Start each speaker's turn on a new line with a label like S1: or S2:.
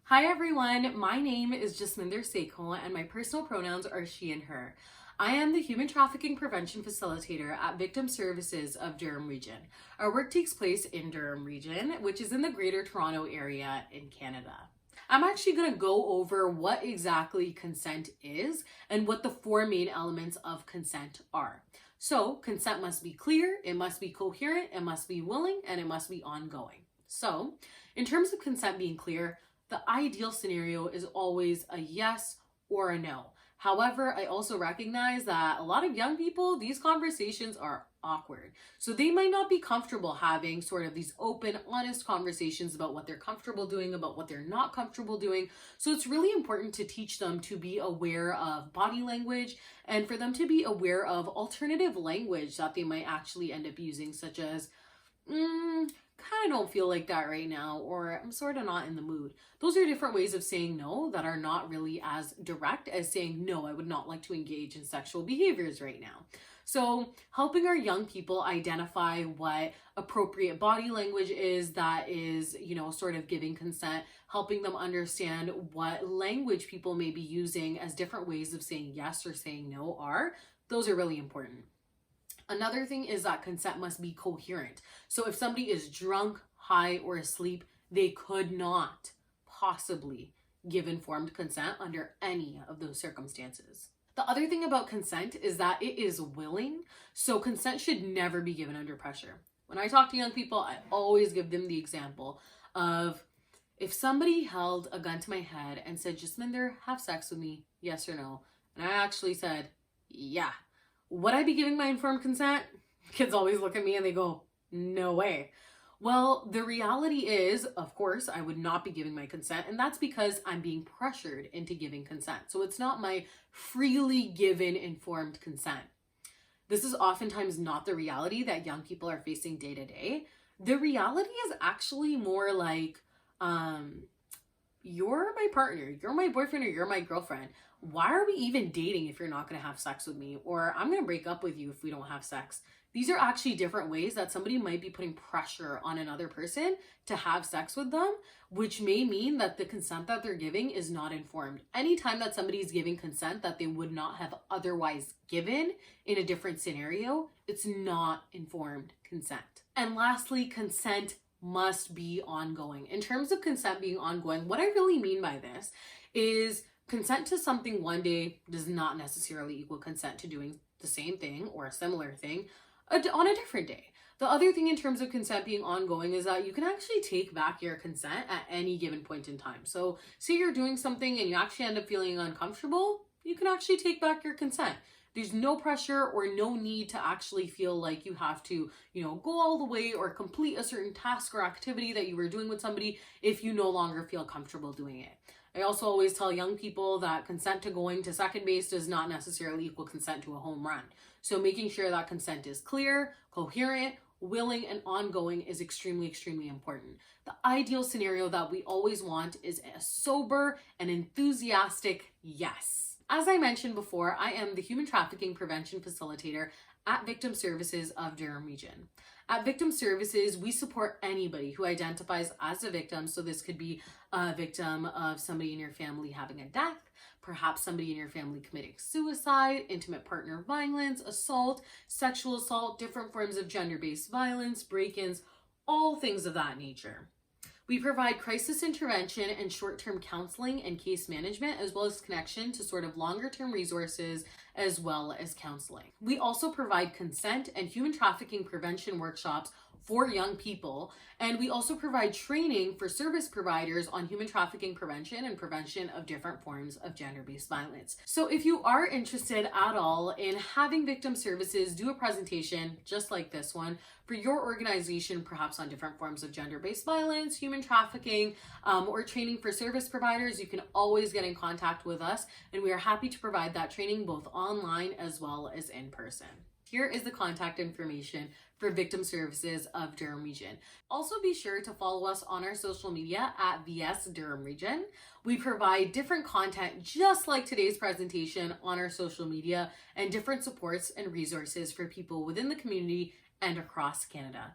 S1: Hi everyone, my name is Jasminder Sekhon and my personal pronouns are she and her. I am the Human Trafficking Prevention Facilitator at Victim Services of Durham Region. Our work takes place in Durham Region, which is in the Greater Toronto Area in Canada. I'm actually going to go over what exactly consent is and what the four main elements of consent are. So, consent must be clear, it must be coherent, it must be willing, and it must be ongoing. So, in terms of consent being clear, the ideal scenario is always a yes or a no. However, I also recognize that a lot of young people, these conversations are awkward. So they might not be comfortable having sort of these open, honest conversations about what they're comfortable doing, about what they're not comfortable doing. So it's really important to teach them to be aware of body language and for them to be aware of alternative language that they might actually end up using, such as, kind of don't feel like that right now, or I'm sort of not in the mood. Those are different ways of saying no that are not really as direct as saying, no, I would not like to engage in sexual behaviors right now. So helping our young people identify what appropriate body language is that is, sort of giving consent, helping them understand what language people may be using as different ways of saying yes or saying no those are really important. Another thing is that consent must be coherent. So if somebody is drunk, high, or asleep, they could not possibly give informed consent under any of those circumstances. The other thing about consent is that it is willing, so consent should never be given under pressure. When I talk to young people, I always give them the example of if somebody held a gun to my head and said, Jasminder, have sex with me, yes or no? And I actually said, yeah. Would I be giving my informed consent? Kids always look at me and they go, no way. Well, the reality is, of course, I would not be giving my consent, and that's because I'm being pressured into giving consent. So it's not my freely given informed consent. This is oftentimes not the reality that young people are facing day to day. The reality is actually more like, you're my partner, you're my boyfriend, or you're my girlfriend. Why are we even dating if you're not going to have sex with me? Or I'm going to break up with you if we don't have sex. These are actually different ways that somebody might be putting pressure on another person to have sex with them, which may mean that the consent that they're giving is not informed. Anytime that somebody is giving consent that they would not have otherwise given in a different scenario, it's not informed consent. And lastly, consent must be ongoing. In terms of consent being ongoing, what I really mean by this is consent to something one day does not necessarily equal consent to doing the same thing or a similar thing on a different day. The other thing in terms of consent being ongoing is that you can actually take back your consent at any given point in time. So say you're doing something and you actually end up feeling uncomfortable, you can actually take back your consent. There's no pressure or no need to actually feel like you have to, go all the way or complete a certain task or activity that you were doing with somebody if you no longer feel comfortable doing it. I also always tell young people that consent to going to second base does not necessarily equal consent to a home run. So making sure that consent is clear, coherent, willing, and ongoing is extremely, extremely important. The ideal scenario that we always want is a sober and enthusiastic yes. As I mentioned before, I am the Human Trafficking Prevention Facilitator at Victim Services of Durham Region. At Victim Services, we support anybody who identifies as a victim. So this could be a victim of somebody in your family having a death, perhaps somebody in your family committing suicide, intimate partner violence, assault, sexual assault, different forms of gender-based violence, break-ins, all things of that nature. We provide crisis intervention and short-term counseling and case management, as well as connection to sort of longer-term resources, as well as counseling. We also provide consent and human trafficking prevention workshops for young people, and we also provide training for service providers on human trafficking prevention and prevention of different forms of gender-based violence. So if you are interested at all in having Victim Services do a presentation just like this one for your organization, perhaps on different forms of gender-based violence, human trafficking, or training for service providers, you can always get in contact with us, and we are happy to provide that training both online as well as in person. Here is the contact information for Victim Services of Durham Region. Also be sure to follow us on our social media at VS Durham Region. We provide different content just like today's presentation on our social media and different supports and resources for people within the community and across Canada.